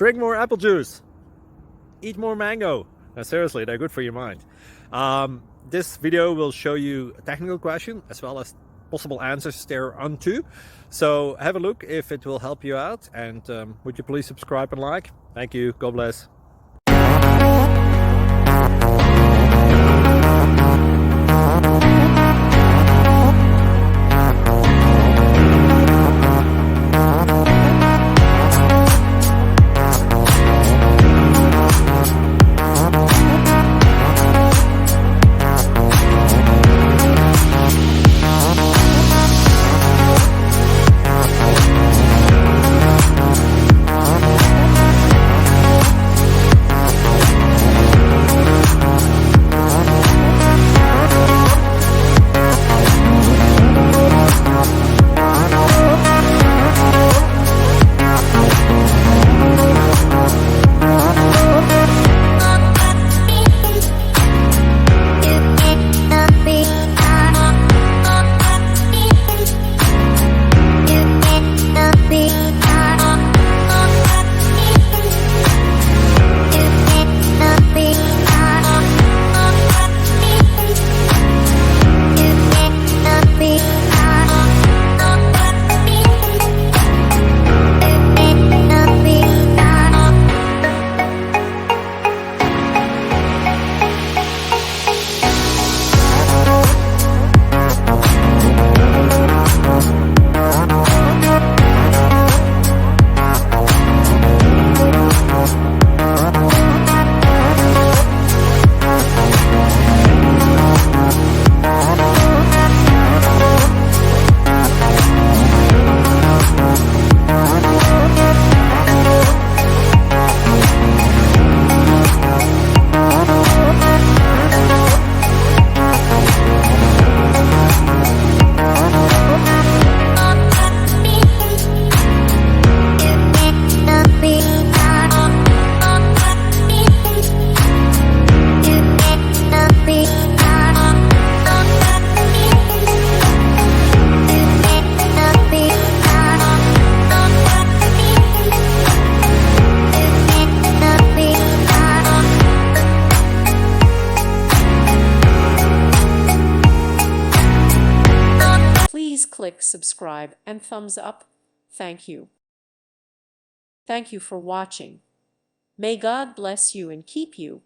Drink more apple juice. Eat more mango. No, seriously, they're good for your mind. This video will show you a technical question as well as possible answers thereunto. So have a look if it will help you out, and would you please subscribe and like? Thank you. God bless. Please click subscribe and thumbs up. Thank you. Thank you for watching. May God bless you and keep you.